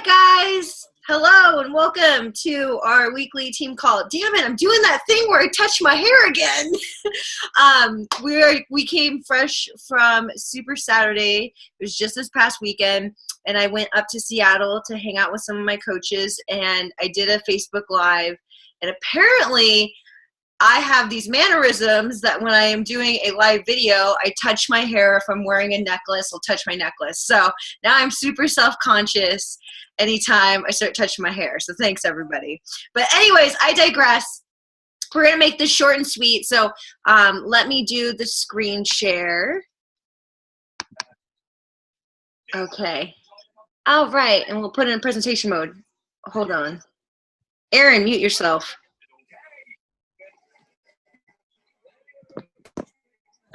guys. Hello and welcome to our weekly team call. Damn it, I'm doing that thing where I touch my hair again. We came fresh from Super Saturday. It was just this past weekend, and I went up to Seattle to hang out with some of my coaches, and I did a Facebook Live, and apparently I have these mannerisms that when I am doing a live video, I touch my hair. If I'm wearing a necklace, I'll touch my necklace. So now I'm super self-conscious anytime I start touching my hair. So thanks, everybody. But anyways, I digress. We're going to make this short and sweet. So let me do the screen share. Okay. All right. And we'll put it in presentation mode. Hold on. Aaron, mute yourself.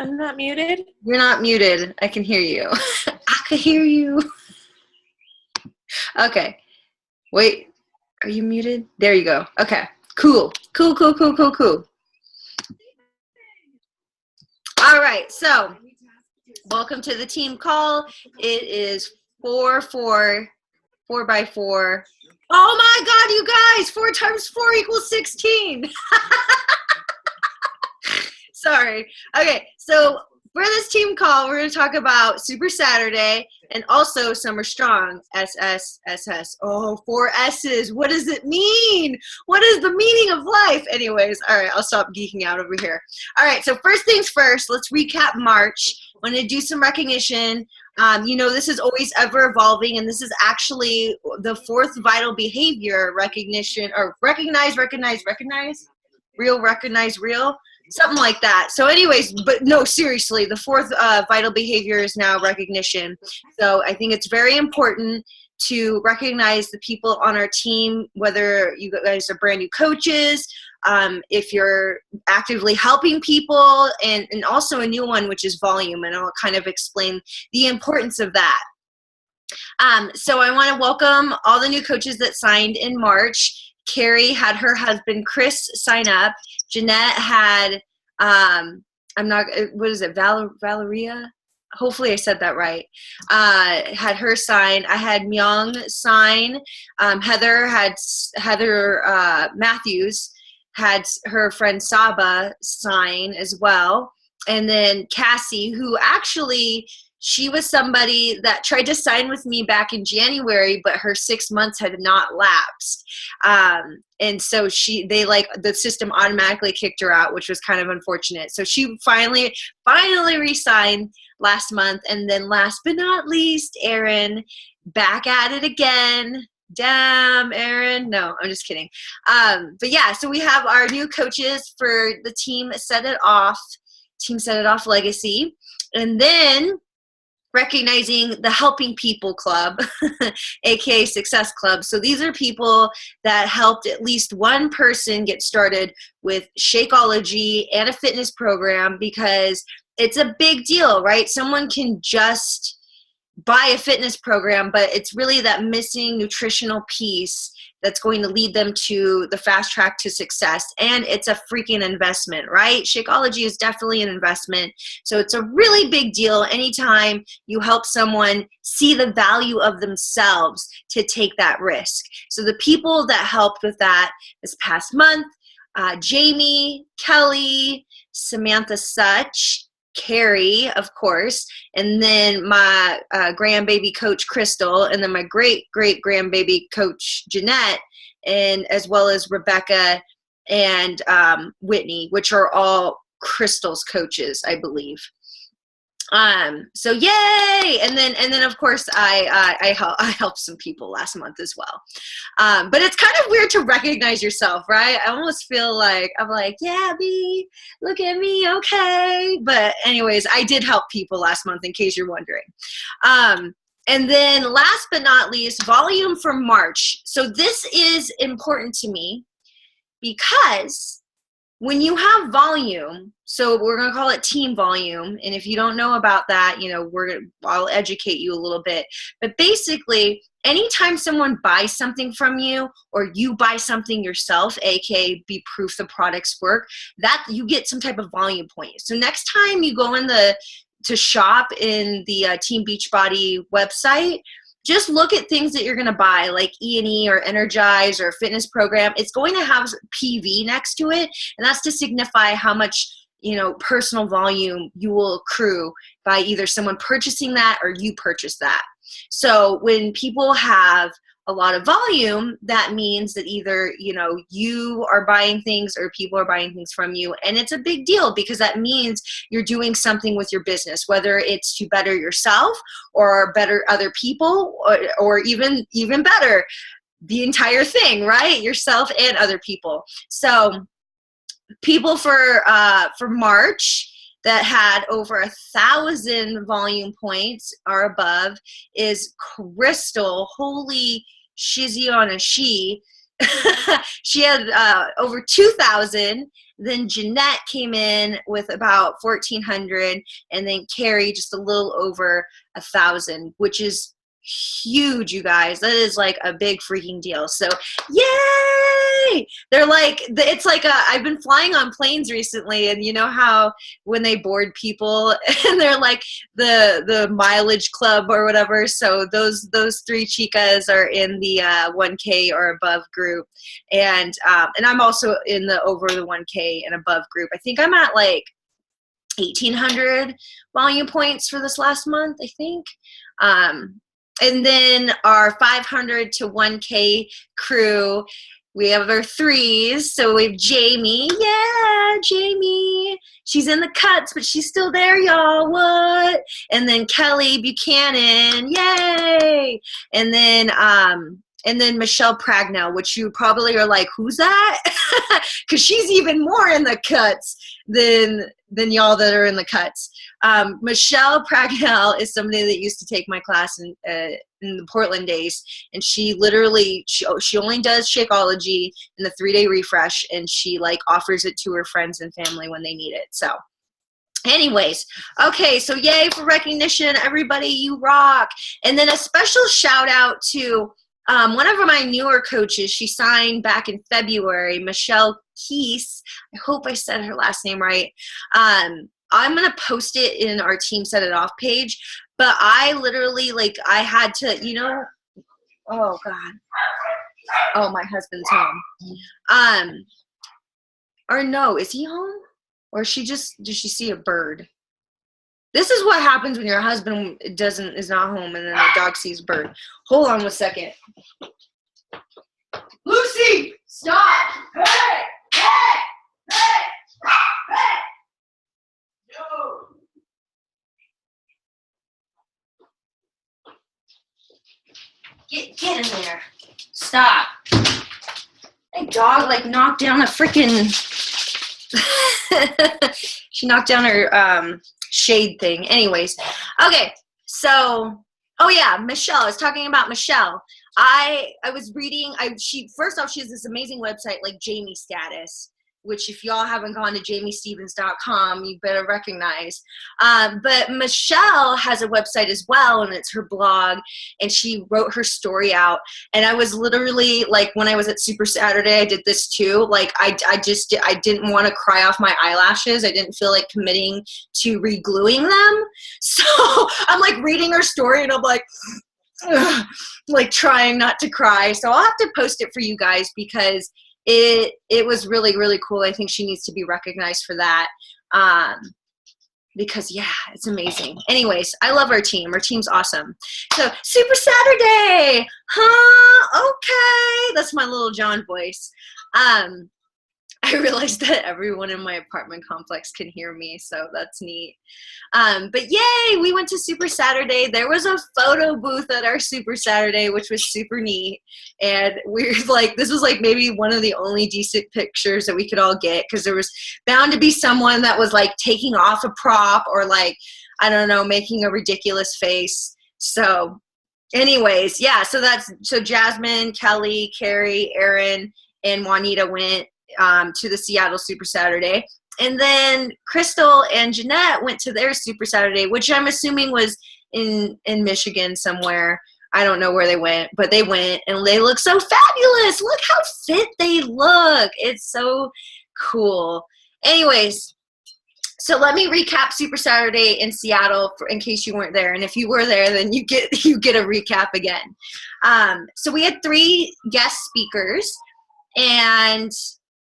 I'm not muted. You're not muted. I can hear you. I can hear you. Okay. Wait. Are you muted? There you go. Okay. Cool. Cool. All right. So welcome to the team call. It is 4x4. Oh my God, you guys. 4 times 4 equals 16. Sorry. Okay, so for this team call, we're going to talk about Super Saturday and also Summer Strong, SS. Oh, 4 S's. What does it mean? What is the meaning of life? Anyways, all right, I'll stop geeking out over here. All right, so first things first, let's recap March. I'm going to do some recognition. This is always ever evolving, and this is actually the 4th vital behavior recognition, or recognize, real. Something like that. So anyways, but no, seriously, the 4th vital behavior is now recognition. So I think it's very important to recognize the people on our team, whether you guys are brand new coaches, if you're actively helping people, and also a new one, which is volume, and I'll kind of explain the importance of that. So I want to welcome all the new coaches that signed in March. Carrie had her husband Chris sign up. Jeanette had Valeria? Hopefully I said that right. Had her sign. I had Myung sign. Heather Matthews had her friend Saba sign as well. And then Cassie, who actually, she was somebody that tried to sign with me back in January, but her 6 months had not lapsed. And so the system automatically kicked her out, which was kind of unfortunate. So she finally re-signed last month. And then last but not least, Erin, back at it again. Damn, Erin. No, I'm just kidding. But yeah, so we have our new coaches for the Team Set It Off Legacy. And then recognizing the Helping People Club, aka Success Club. So these are people that helped at least one person get started with Shakeology and a fitness program, because it's a big deal, right? Someone can just buy a fitness program, but it's really that missing nutritional piece that's going to lead them to the fast track to success. And it's a freaking investment, right? Shakeology is definitely an investment. So it's a really big deal anytime you help someone see the value of themselves to take that risk. So the people that helped with that this past month, Jamie, Kelly, Samantha Such, Carrie, of course, and then my grandbaby coach Crystal, and then my great grandbaby coach Jeanette, and as well as Rebecca and Whitney, which are all Crystal's coaches, I believe. So yay! And then of course I helped some people last month as well. But it's kind of weird to recognize yourself, right? I almost feel like I'm like, yeah, me, look at me, okay. But anyways, I did help people last month, in case you're wondering. And then last but not least, volume for March. So this is important to me because when you have volume, so we're going to call it team volume, and if you don't know about that, I'll educate you a little bit. But basically, anytime someone buys something from you, or you buy something yourself, aka be proof the products work, that you get some type of volume point. So next time you go to shop in the Team Beachbody website, just look at things that you're going to buy, like E&E or Energize or fitness program. It's going to have PV next to it, and that's to signify how much, personal volume you will accrue by either someone purchasing that or you purchase that. So when people have a lot of volume, that means that either, you are buying things or people are buying things from you. And it's a big deal because that means you're doing something with your business, whether it's to better yourself or better other people or even better, the entire thing, right? Yourself and other people. So people for March that had over 1,000 volume points or above is Crystal. Holy shizzy on a she. She had over 2,000. Then Jeanette came in with about 1,400, and then Carrie just a little over 1,000, which is huge, you guys. That is like a big freaking deal. So yay! They're like, it's like I've been flying on planes recently, and you know how when they board people and they're like the mileage club or whatever. So those three chicas are in the 1K or above group, and I'm also in the over the 1K and above group. I think I'm at like 1,800 volume points for this last month, I think. And then our 500 to 1K crew, we have our threes. So we have Jamie. Yeah, Jamie. She's in the cuts, but she's still there, y'all. What? And then Kelly Buchanan. Yay. And then Michelle Pragnell, which you probably are like, who's that? Because she's even more in the cuts than y'all that are in the cuts. Michelle Pragnell is somebody that used to take my class in the Portland days, and she literally she only does Shakeology in the 3-day refresh, and she like offers it to her friends and family when they need it. So anyways, okay, so yay for recognition, everybody, you rock. And then a special shout out to one of my newer coaches. She signed back in February, Michelle Keese. I hope I said her last name right. I'm going to post it in our Team Set It Off page, but I literally, I had to, oh God. Oh, my husband's home. Or no, is he home? Or did she see a bird? This is what happens when your husband is not home and then the dog sees a bird. Hold on 1 second. Lucy, stop! Hey! Hey! Hey! Hey! No! Get in there. Stop. That dog knocked down a freaking she knocked down her shade thing. Anyways, okay, so oh yeah, Michelle. I was talking about Michelle. I was reading. First off, she has this amazing website like Jamie Status, which if y'all haven't gone to jamiestevens.com, you better recognize. But Michelle has a website as well, and it's her blog, and she wrote her story out. And I was literally, when I was at Super Saturday, I did this too. I didn't want to cry off my eyelashes. I didn't feel like committing to re-gluing them. So I'm reading her story, and I'm ugh, trying not to cry. So I'll have to post it for you guys because it was really, really cool. I think she needs to be recognized for that because, yeah, it's amazing. Anyways, I love our team. Our team's awesome. So, Super Saturday, huh? Okay. That's my little John voice. I realized that everyone in my apartment complex can hear me, so that's neat. But yay, we went to Super Saturday. There was a photo booth at our Super Saturday, which was super neat. And we're this was maybe one of the only decent pictures that we could all get because there was bound to be someone that was taking off a prop or I don't know, making a ridiculous face. So anyways, yeah, so Jasmine, Kelly, Carrie, Aaron, and Juanita went to the Seattle Super Saturday. And then Crystal and Jeanette went to their Super Saturday, which I'm assuming was in Michigan somewhere. I don't know where they went, but they went and they look so fabulous. Look how fit they look. It's so cool. Anyways, So let me recap Super Saturday in Seattle in case you weren't there. And if you were there, then you get a recap again. So we had 3 guest speakers, and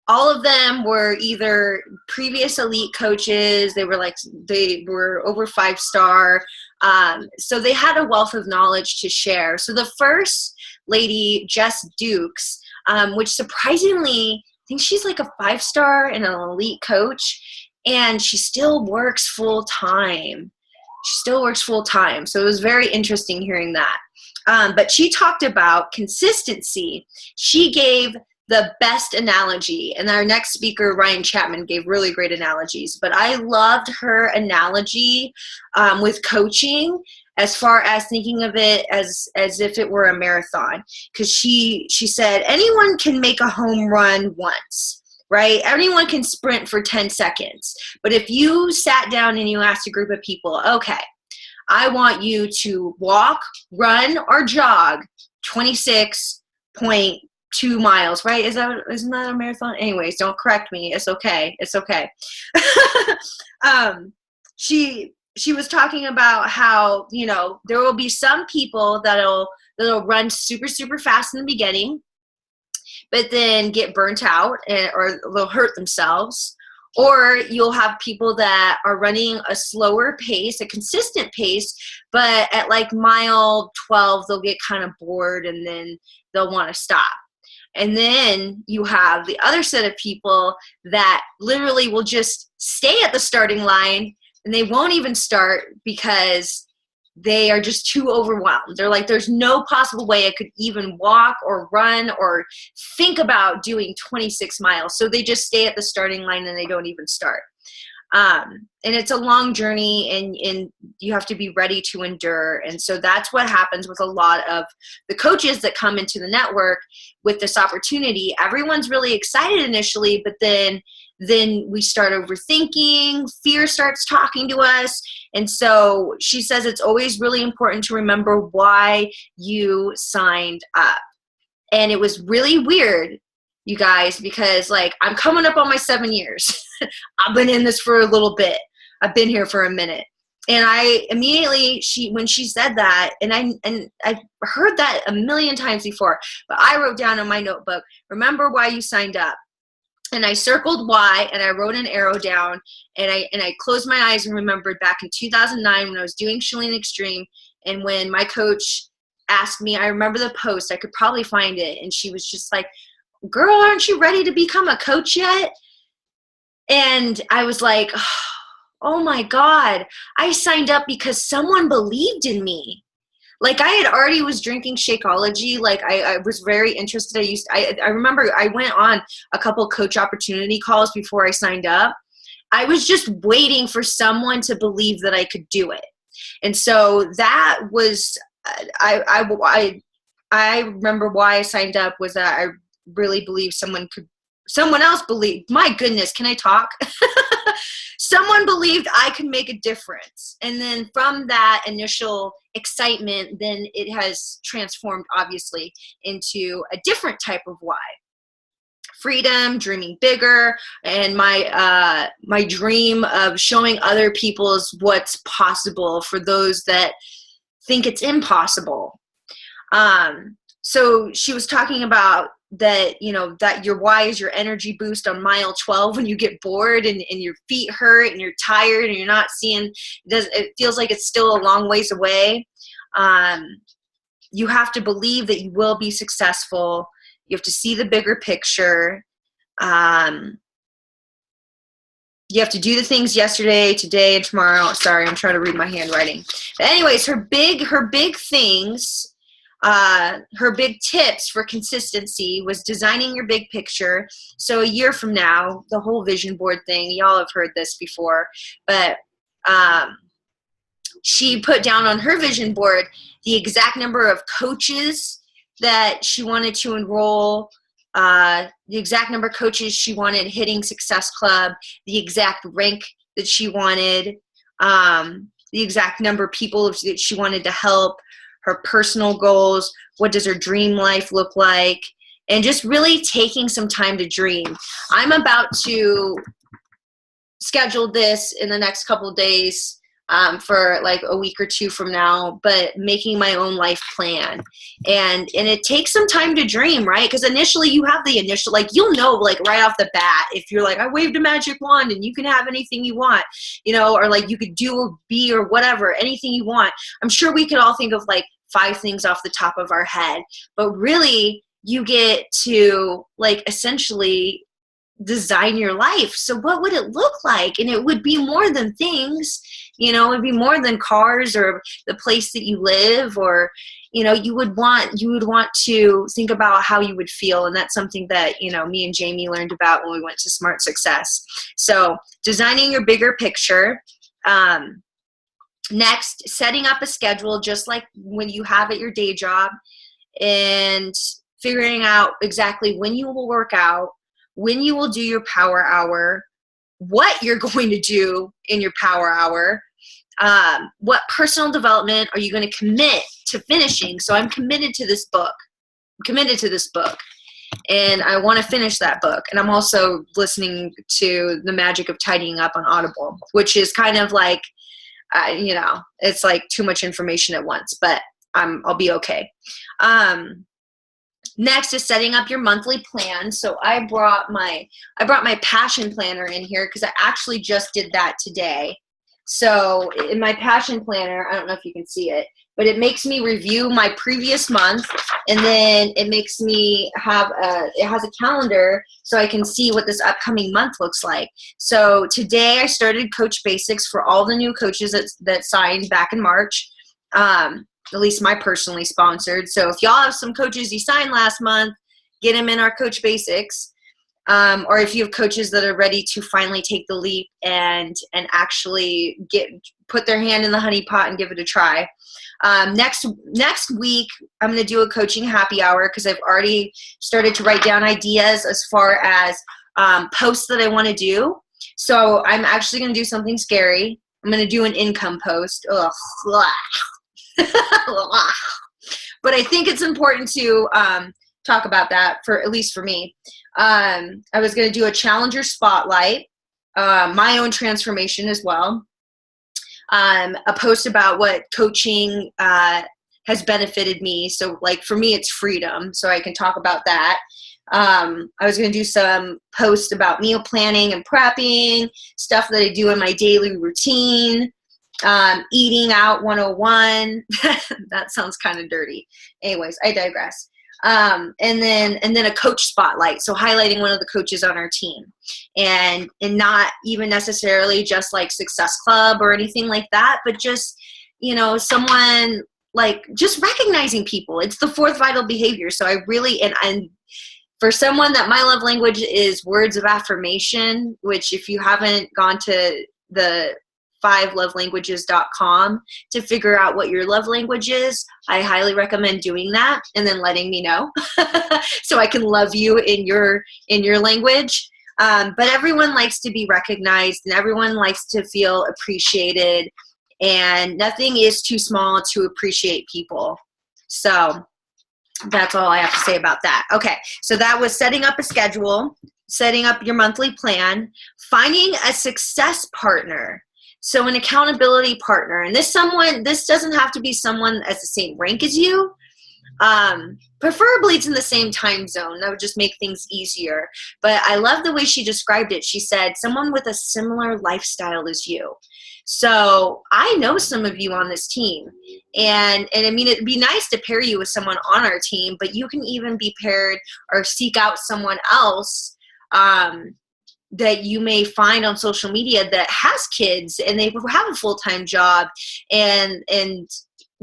all of them were either previous elite coaches. They were over 5-star. So they had a wealth of knowledge to share. So the first lady, Jess Dukes, which surprisingly, I think she's like a 5-star and an elite coach. And she still works full time. So it was very interesting hearing that. But she talked about consistency. She gave the best analogy. And our next speaker, Ryan Chapman, gave really great analogies. But I loved her analogy with coaching, as far as thinking of it as if it were a marathon. Because she said, anyone can make a home run once. Right? Anyone can sprint for 10 seconds. But if you sat down and you asked a group of people, okay, I want you to walk, run, or jog 26.2 miles, right? Isn't that a marathon? Anyways, don't correct me. It's okay. She was talking about how, there will be some people that'll run super, super fast in the beginning, but then get burnt out or they'll hurt themselves. Or you'll have people that are running a slower pace, a consistent pace, but at like mile 12, they'll get kind of bored and then they'll want to stop. And then you have the other set of people that literally will just stay at the starting line and they won't even start because they are just too overwhelmed. They're like, there's no possible way I could even walk or run or think about doing 26 miles. So they just stay at the starting line and they don't even start. And it's a long journey and you have to be ready to endure. And so that's what happens with a lot of the coaches that come into the network with this opportunity. Everyone's really excited initially, but then we start overthinking, fear starts talking to us. And so she says it's always really important to remember why you signed up. And it was really weird, you guys, because I'm coming up on my 7 years. I've been in this for a little bit. I've been here for a minute. And I immediately, when she said that, and I've heard that a million times before, but I wrote down in my notebook, remember why you signed up. And I circled why, and I wrote an arrow down, and I closed my eyes and remembered back in 2009 when I was doing Chalene Extreme, and when my coach asked me, I remember the post, I could probably find it, and she was just like, girl, aren't you ready to become a coach yet? And I was like, oh my God, I signed up because someone believed in me. I had already was drinking Shakeology. I was very interested. I remember I went on a couple coach opportunity calls before I signed up. I was just waiting for someone to believe that I could do it. And so that was, I remember why I signed up was that I really believed someone else believed, my goodness, can I talk? Someone believed I could make a difference. And then from that initial excitement, then it has transformed obviously into a different type of why. Freedom, dreaming bigger, and my dream of showing other people what's possible for those that think it's impossible. So she was talking about that, that your why is your energy boost on mile 12 when you get bored and your feet hurt and you're tired and you're not seeing, it feels like it's still a long ways away. You have to believe that you will be successful. You have to see the bigger picture. You have to do the things yesterday, today, and tomorrow. Sorry, I'm trying to read my handwriting. But anyways, her big things, her big tips for consistency was designing your big picture. So a year from now, the whole vision board thing, y'all have heard this before, but she put down on her vision board the exact number of coaches that she wanted to enroll, the exact number of coaches she wanted hitting Success Club, the exact rank that she wanted, the exact number of people that she wanted to help, her personal goals, what does her dream life look like, and just really taking some time to dream. I'm about to scheduled this in the next couple of days, for like a week or two from now, but making my own life plan. And it takes some time to dream, right? Because initially you have the initial, like, you'll know, like, right off the bat, if you're like, I waved a magic wand and you can have anything you want, you know, or like you could do or be or whatever, anything you want. I'm sure we could all think of like 5 things off the top of our head, but really you get to like essentially design your life. So what would it look like? And it would be more than things, you know, it'd be more than cars or the place that you live, or, you know, you would want to think about how you would feel. And that's something that, you know, me and Jamie learned about when we went to Smart Success. So designing your bigger picture. Next, setting up a schedule, just like when you have at your day job, and figuring out exactly when you will work out, when you will do your power hour, what you're going to do in your power hour, what personal development are you going to commit to finishing. So I'm committed to this book. And I want to finish that book. And I'm also listening to The Magic of Tidying Up on Audible, which is kind of like, you know, it's like too much information at once, but I'll be okay. Next is setting up your monthly plan. So I brought my passion planner in here because I actually just did that today. So in my passion planner, I don't know if you can see it, but it makes me review my previous month, and then it makes me it has a calendar so I can see what this upcoming month looks like. So today I started Coach Basics for all the new coaches that signed back in March. At least my personally sponsored. So if y'all have some coaches you signed last month, get them in our Coach Basics. Or if you have coaches that are ready to finally take the leap and actually put their hand in the honey pot and give it a try. Next week, I'm going to do a coaching happy hour because I've already started to write down ideas as far as posts that I want to do. So I'm actually going to do something scary. I'm going to do an income post. Ugh. But I think it's important to talk about that, for at least for me. I was going to do a challenger spotlight, my own transformation as well, a post about what coaching has benefited me. So like for me, it's freedom. So I can talk about that. I was going to do some posts about meal planning and prepping, stuff that I do in my daily routine. Eating out 101. That sounds kind of dirty. Anyways, I digress. And then a coach spotlight. So highlighting one of the coaches on our team, and not even necessarily just like Success Club or anything like that, but just, you know, someone like just recognizing people. It's the 4th vital behavior. So I really, and for someone that my love language is words of affirmation, which if you haven't gone to the 5lovelanguages.com to figure out what your love language is, I highly recommend doing that and then letting me know so I can love you in your language. But everyone likes to be recognized, and everyone likes to feel appreciated, and nothing is too small to appreciate people. So that's all I have to say about that. Okay, so that was setting up a schedule, setting up your monthly plan, finding a success partner. So an accountability partner, and this doesn't have to be someone at the same rank as you. Preferably it's in the same time zone. That would just make things easier. But I love the way she described it. She said, someone with a similar lifestyle as you. So I know some of you on this team. And I mean, it'd be nice to pair you with someone on our team, but you can even be paired or seek out someone else that you may find on social media that has kids and they have a full-time job and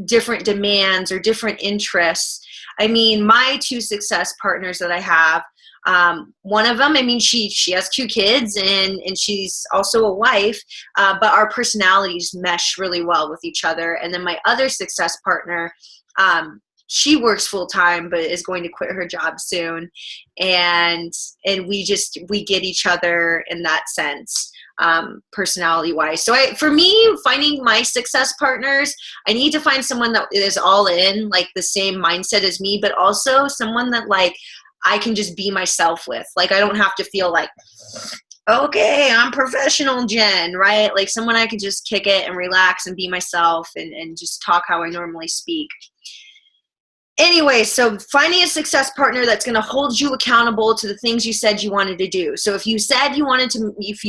different demands or different interests. I mean, my 2 success partners that I have, one of them, I mean, she has 2 kids and she's also a wife, but our personalities mesh really well with each other. And then my other success partner, she works full time, but is going to quit her job soon. And we get each other in that sense, personality wise. So for me, finding my success partners, I need to find someone that is all in, like the same mindset as me, but also someone that like I can just be myself with. Like I don't have to feel like okay, I'm professional Jen, right? Like someone I could just kick it and relax and be myself and just talk how I normally speak. Anyway, so finding a success partner that's going to hold you accountable to the things you said you wanted to do. So if you said if you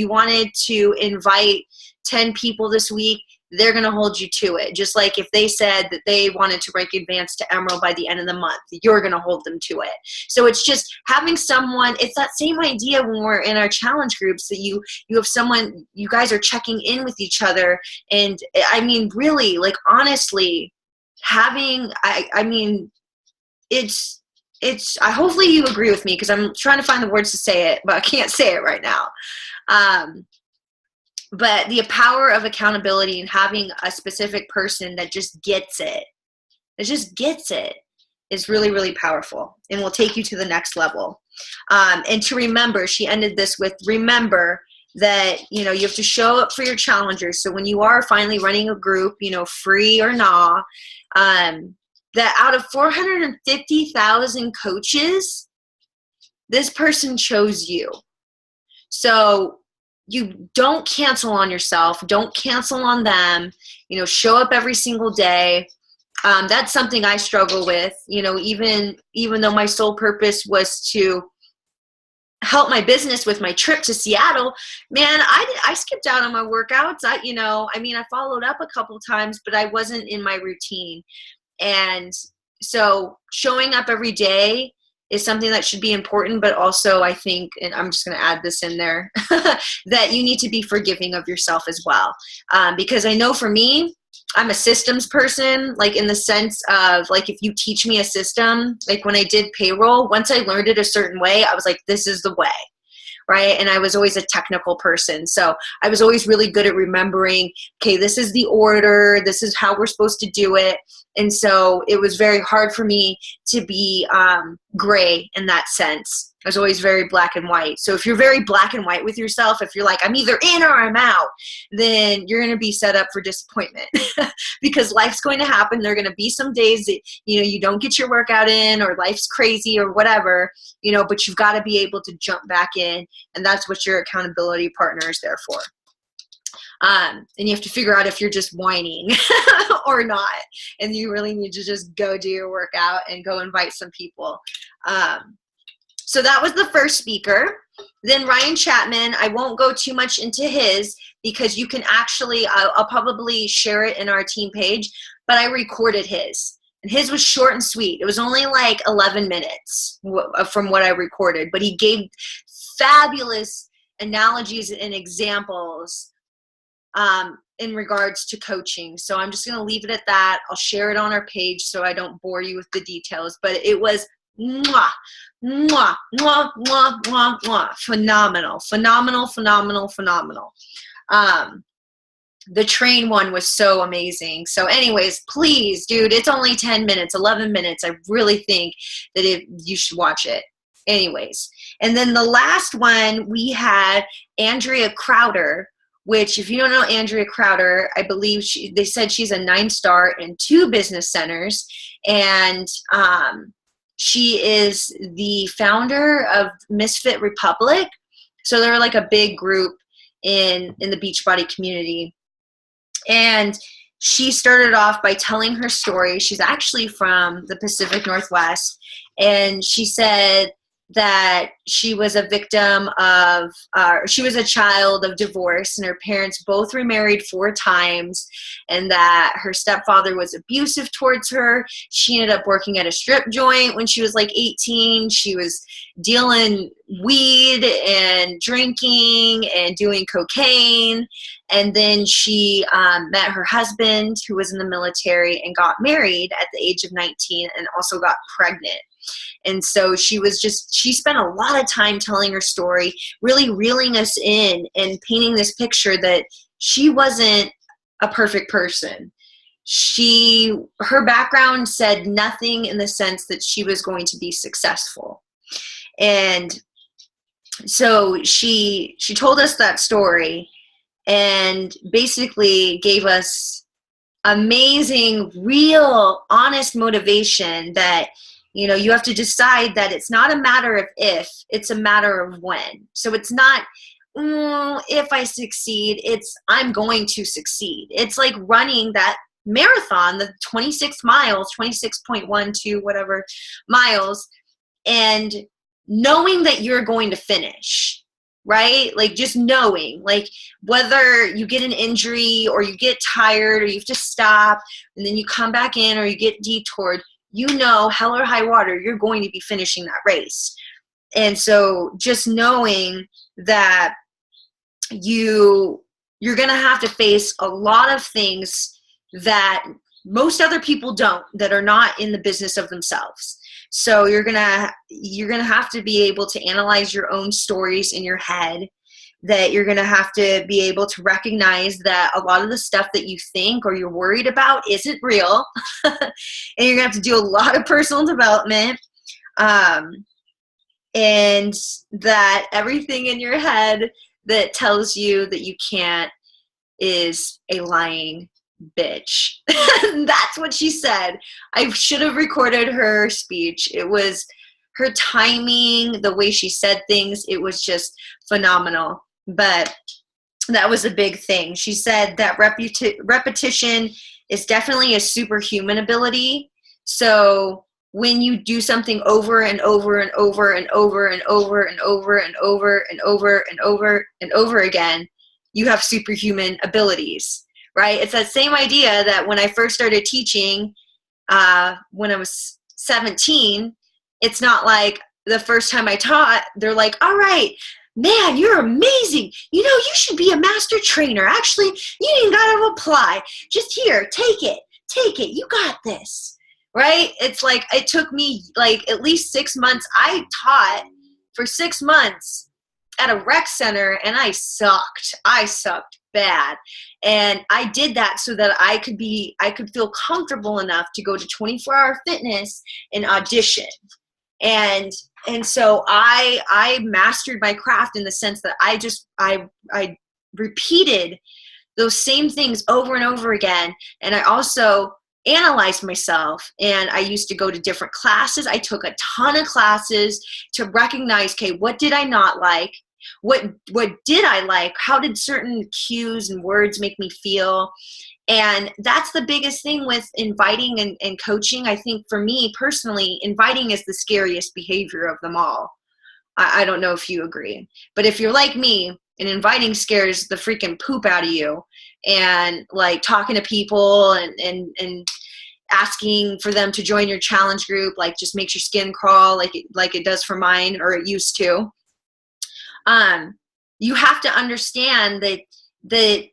wanted to invite 10 people this week, they're going to hold you to it. Just like if they said that they wanted to rank advanced to Emerald by the end of the month, you're going to hold them to it. So it's just having someone, it's that same idea when we're in our challenge groups that you have someone, you guys are checking in with each other. And I mean, really, like honestly, having, I mean, it's hopefully you agree with me because I'm trying to find the words to say it, but I can't say it right now. But the power of accountability and having a specific person that just gets it, is really, really powerful and will take you to the next level. And to remember, she ended this with, remember that, you have to show up for your challengers. So when you are finally running a group, free or not, that out of 450,000 coaches, this person chose you. So you don't cancel on yourself. Don't cancel on them. Show up every single day. That's something I struggle with, even though my sole purpose was to help my business with my trip to Seattle, man, I skipped out on my workouts. I followed up a couple times, but I wasn't in my routine. And so showing up every day is something that should be important, but also I think, and I'm just going to add this in there, that you need to be forgiving of yourself as well. Because I know for me, I'm a systems person, like in the sense of like, if you teach me a system, like when I did payroll, once I learned it a certain way, I was like, this is the way. Right. And I was always a technical person. So I was always really good at remembering, okay, this is the order. This is how we're supposed to do it. And so it was very hard for me to be gray in that sense. I was always very black and white. So if you're very black and white with yourself, if you're like, I'm either in or I'm out, then you're going to be set up for disappointment because life's going to happen. There are going to be some days that, you don't get your workout in or life's crazy or whatever, but you've got to be able to jump back in. And that's what your accountability partner is there for. And you have to figure out if you're just whining or not. And you really need to just go do your workout and go invite some people. So that was the first speaker. Then Ryan Chapman, I won't go too much into his because you can actually, I'll probably share it in our team page, but I recorded his. And his was short and sweet. It was only like 11 minutes from what I recorded, but he gave fabulous analogies and examples in regards to coaching. So I'm just going to leave it at that. I'll share it on our page so I don't bore you with the details, but it was mwah, mwah, mwah, mwah, mwah, mwah. Phenomenal. The train one was so amazing. So anyways, please, dude, it's only 10 minutes, 11 minutes. I really think that you should watch it. Anyways. And then the last one, we had Andrea Crowder, which if you don't know Andrea Crowder, I believe they said she's a 9-star in 2 business centers. And she is the founder of Misfit Republic. So they're like a big group in the Beachbody community. And she started off by telling her story. She's actually from the Pacific Northwest. And she said that she was a victim of, she was a child of divorce, and her parents both remarried 4 times, and that her stepfather was abusive towards her. She ended up working at a strip joint when she was like 18. She was dealing weed and drinking and doing cocaine. And then she met her husband, who was in the military, and got married at the age of 19 and also got pregnant. And so she spent a lot of time telling her story, really reeling us in and painting this picture that she wasn't a perfect person. Her background said nothing in the sense that she was going to be successful. And so she told us that story and basically gave us amazing, real, honest motivation that, you have to decide that it's not a matter of if, it's a matter of when. So it's not if I succeed, I'm going to succeed. It's like running that marathon, the 26 miles, 26.12, whatever miles, and knowing that you're going to finish, right? Like just knowing, like whether you get an injury or you get tired or you have to stop and then you come back in or you get detoured, you know, hell or high water, you're going to be finishing that race. And so just knowing that you're going to have to face a lot of things that most other people don't, that are not in the business of themselves. So you're going to have to be able to analyze your own stories in your head, that you're going to have to be able to recognize that a lot of the stuff that you think or you're worried about isn't real. And you're going to have to do a lot of personal development. And that everything in your head that tells you that you can't is a lying bitch. That's what she said. I should have recorded her speech. It was her timing, the way she said things, it was just phenomenal. But that was a big thing. She said that repetition is definitely a superhuman ability. So when you do something over and over and over and over and over and over and over and over and over and over again, you have superhuman abilities, right? It's that same idea that when I first started teaching, when I was 17, it's not like the first time I taught, they're like, all right, man, you're amazing. You know, you should be a master trainer. Actually, you ain't got to apply. Just here, take it. You got this. Right? It's like, it took me like at least 6 months. I taught for 6 months at a rec center and I sucked bad. And I did that so that I could feel comfortable enough to go to 24-hour fitness and audition. And so I mastered my craft in the sense that I repeated those same things over and over again. And I also analyzed myself, and I used to go to different classes. I took a ton of classes to recognize, okay, what did I not like? What did I like? How did certain cues and words make me feel? And that's the biggest thing with inviting and coaching. I think for me personally, inviting is the scariest behavior of them all. I don't know if you agree, but if you're like me, and inviting scares the freaking poop out of you, and like talking to people and asking for them to join your challenge group, like just makes your skin crawl like it does for mine, or it used to. You have to understand that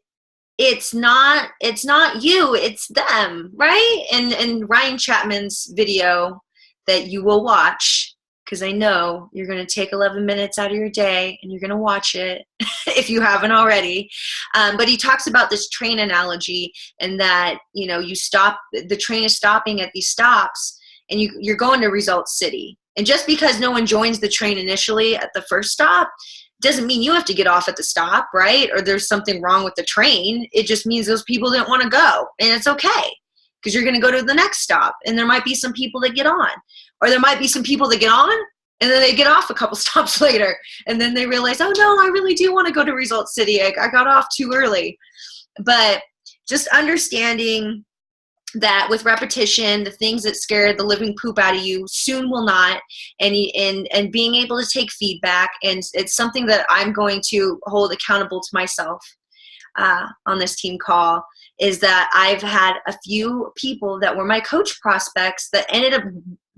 it's not you, it's them, right? And Ryan Chapman's video that you will watch, because I know you're going to take 11 minutes out of your day and you're going to watch it if you haven't already. But he talks about this train analogy, and that, you know, the train is stopping at these stops, and you're going to Results City. And just because no one joins the train initially at the first stop doesn't mean you have to get off at the stop, right? Or there's something wrong with the train. It just means those people didn't want to go, and it's okay, because you're going to go to the next stop, and there might be some people that get on. Or there might be some people that get on and then they get off a couple stops later, and then they realize, oh no, I really do want to go to Results City. I got off too early. But just understanding that with repetition, the things that scare the living poop out of you soon will not, and being able to take feedback. And it's something that I'm going to hold accountable to myself on this team call, is that I've had a few people that were my coach prospects that ended up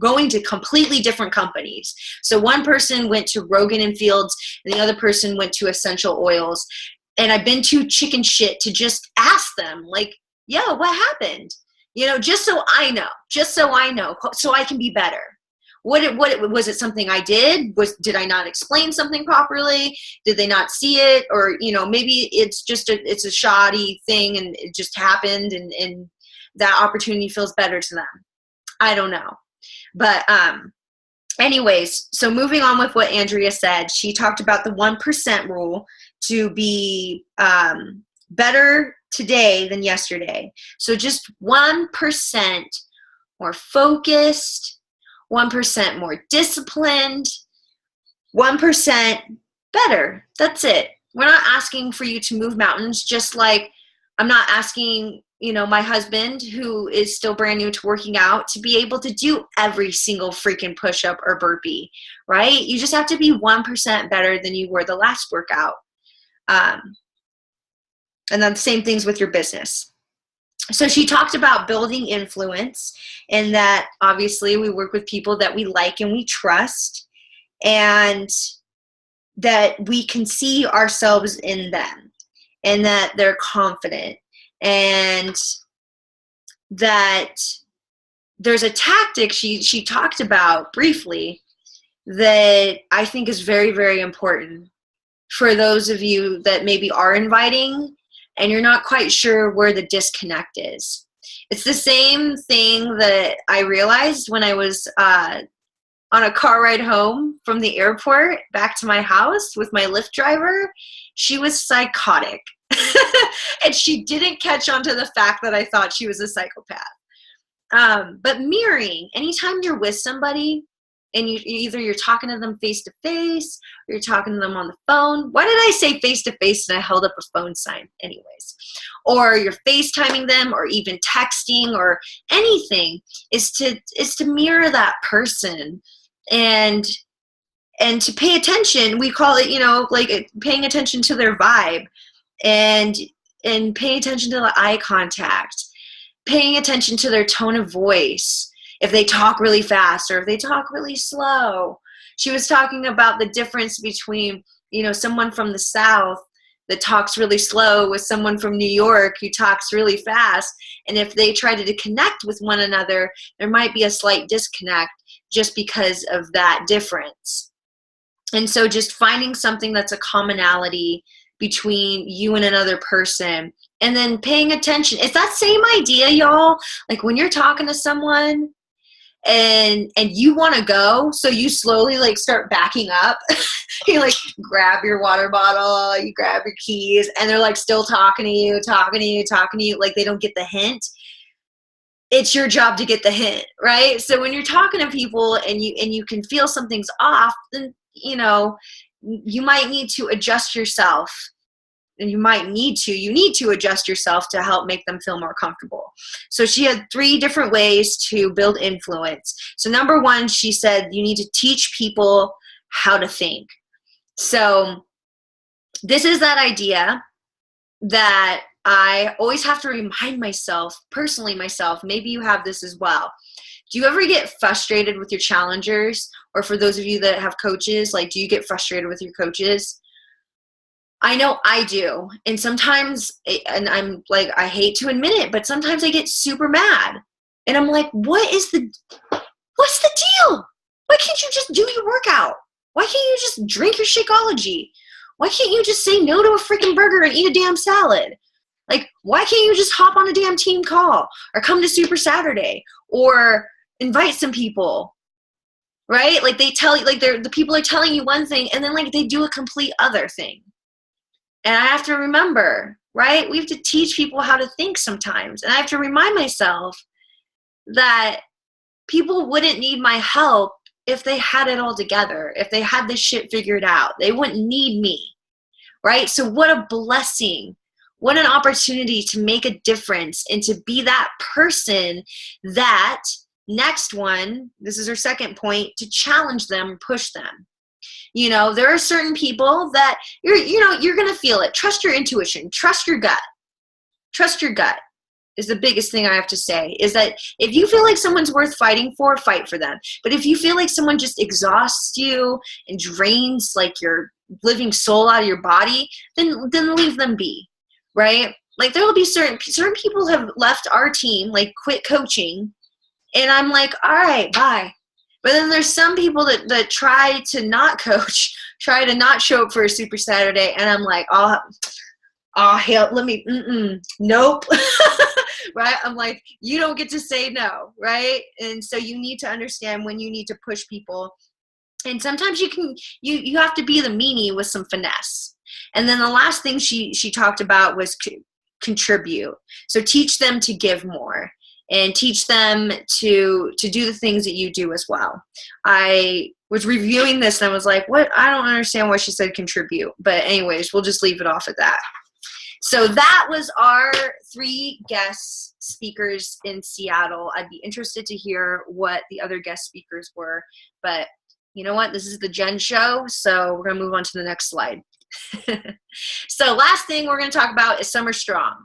going to completely different companies. So one person went to Rogan and Fields, and the other person went to Essential Oils. And I've been too chicken shit to just ask them, like, yo, what happened? You know, just so I know, so I can be better. What was it something I did? Did I not explain something properly? Did they not see it? Or, you know, maybe it's just it's a shoddy thing and it just happened, and that opportunity feels better to them. I don't know. But anyways, so moving on with what Andrea said, she talked about the 1% rule to be better today than yesterday. So just 1% more focused, 1% more disciplined, 1% better. That's it. We're not asking for you to move mountains, just like I'm not asking, my husband, who is still brand new to working out, to be able to do every single freaking push-up or burpee, right? You just have to be 1% better than you were the last workout. And then the same things with your business. So she talked about building influence, and that obviously we work with people that we like and we trust, and that we can see ourselves in them, and that they're confident, and that there's a tactic she talked about briefly that I think is very, very important for those of you that maybe are inviting and you're not quite sure where the disconnect is. It's the same thing that I realized when I was on a car ride home from the airport back to my house with my Lyft driver. She was psychotic. And she didn't catch on to the fact that I thought she was a psychopath. But mirroring, anytime you're with somebody and you're talking to them face to face, or you're talking to them on the phone. Why did I say face to face and I held up a phone sign anyways? Or you're FaceTiming them, or even texting, or anything, is to mirror that person and to pay attention. We call it, like paying attention to their vibe, and paying attention to the eye contact, paying attention to their tone of voice, if they talk really fast or if they talk really slow. She was talking about the difference between, someone from the South that talks really slow with someone from New York who talks really fast. And if they try to connect with one another, there might be a slight disconnect just because of that difference. And so just finding something that's a commonality between you and another person, and then paying attention. It's that same idea, y'all. Like when you're talking to someone and you want to go, so you slowly like start backing up. You like grab your water bottle, you grab your keys, and they're like still talking to you, like they don't get the hint. It's your job to get the hint, right? So when you're talking to people and you can feel something's off, then you might need to adjust yourself. And you need to adjust yourself to help make them feel more comfortable. So she had 3 different ways to build influence. So number 1, she said you need to teach people how to think. So this is that idea that I always have to remind myself, personally myself, maybe you have this as well. Do you ever get frustrated with your challengers? Or for those of you that have coaches, like, do you get frustrated with your coaches? I know I do. And sometimes, and I'm like, I hate to admit it, but sometimes I get super mad. And I'm like, what's the deal? Why can't you just do your workout? Why can't you just drink your Shakeology? Why can't you just say no to a freaking burger and eat a damn salad? Like, why can't you just hop on a damn team call or come to Super Saturday or invite some people, right? Like they tell you, like the people are telling you one thing and then like they do a complete other thing. And I have to remember, right? We have to teach people how to think sometimes. And I have to remind myself that people wouldn't need my help if they had it all together, if they had this shit figured out. They wouldn't need me, right? So what a blessing. What an opportunity to make a difference and to be that person that, next one, this is her second point, to challenge them, push them. There are certain people that you're going to feel it. Trust your intuition. Trust your gut. Trust your gut is the biggest thing I have to say, is that if you feel like someone's worth fighting for, fight for them. But if you feel like someone just exhausts you and drains like your living soul out of your body, then leave them be, right? Like there will be certain people have left our team, like quit coaching, and I'm like, all right, bye. But then there's some people that try to not coach, try to not show up for a Super Saturday, and I'm like, oh hell, nope. Right? I'm like, you don't get to say no, right? And so you need to understand when you need to push people. And sometimes you have to be the meanie with some finesse. And then the last thing she talked about was contribute. So teach them to give more. and teach them to do the things that you do as well. I was reviewing this and I was like, what? I don't understand why she said contribute. But anyways, we'll just leave it off at that. So that was our 3 guest speakers in Seattle. I'd be interested to hear what the other guest speakers were. But you know what? This is the Jen Show, so we're going to move on to the next slide. So last thing we're going to talk about is Summer Strong.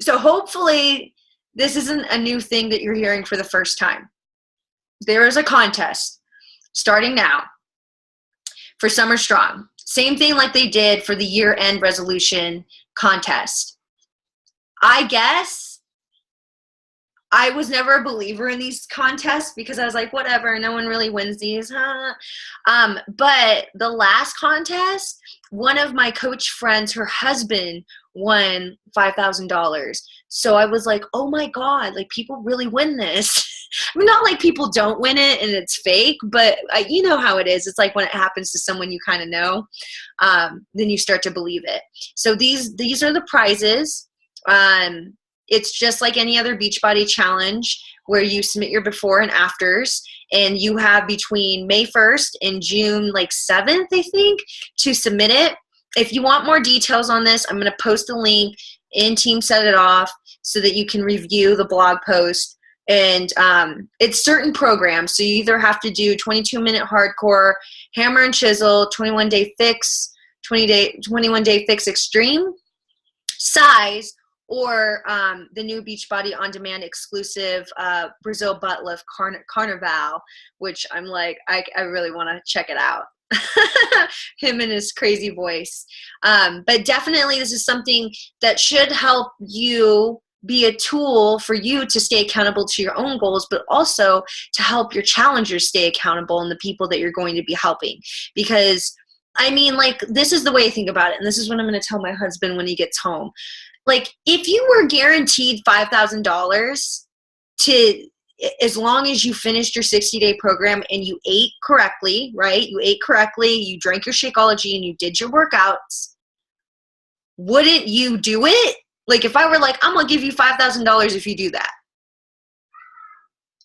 So hopefully this isn't a new thing that you're hearing for the first time. There is a contest starting now for Summer Strong. Same thing like they did for the year-end resolution contest. I guess I was never a believer in these contests because I was like, whatever, no one really wins these. But the last contest, one of my coach friends, her husband won $5,000. So I was like, oh my God, like people really win this. I mean, not like people don't win it and it's fake, but you know how it is. It's like when it happens to someone you kind of know, then you start to believe it. So these are the prizes. It's just like any other Beachbody challenge where you submit your before and afters, and you have between May 1st and June 7th, I think, to submit it. If you want more details on this, I'm going to post a link in Team Set It Off so that you can review the blog post. And it's certain programs. So you either have to do 22-minute hardcore, hammer and chisel, 21-day fix, 21-day fix extreme size, or the new Beachbody On Demand exclusive Brazil butt lift Carnival, which I'm like, I really want to check it out. Him and his crazy voice. But definitely this is something that should help you be a tool for you to stay accountable to your own goals, but also to help your challengers stay accountable and the people that you're going to be helping. Because, I mean, this is the way I think about it, and this is what I'm going to tell my husband when he gets home. If you were guaranteed $5,000 to, as long as you finished your 60-day program and you ate correctly, right? You ate correctly, you drank your Shakeology, and you did your workouts, wouldn't you do it? If I were like, I'm going to give you $5,000 if you do that.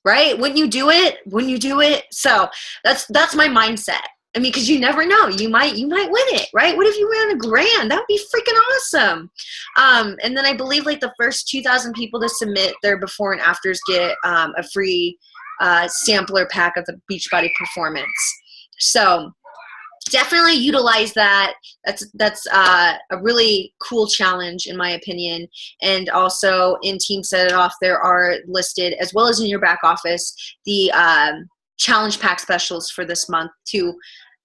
Right? Wouldn't you do it? Wouldn't you do it? So that's my mindset. I mean, because you never know. You might win it, right? What if you win $1,000? That would be freaking awesome. And then I believe the first 2,000 people to submit their before and afters get a free sampler pack of the Beachbody Performance. So definitely utilize that. That's a really cool challenge in my opinion. And also in Team Set It Off, there are listed, as well as in your back office, the challenge pack specials for this month to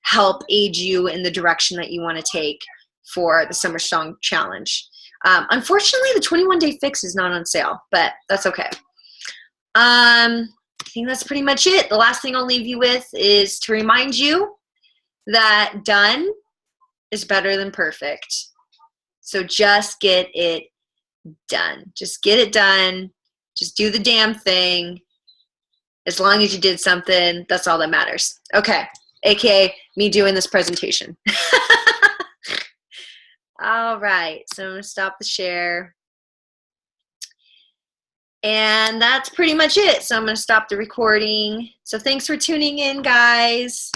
help aid you in the direction that you want to take for the Summer Strong Challenge. Unfortunately, the 21-day fix is not on sale, but that's okay. I think that's pretty much it. The last thing I'll leave you with is to remind you that done is better than perfect. So just get it done. Just get it done. Just do the damn thing. As long as you did something, that's all that matters. Okay, aka me doing this presentation. All right, so I'm going to stop the share. And that's pretty much it. So I'm going to stop the recording. So thanks for tuning in, guys.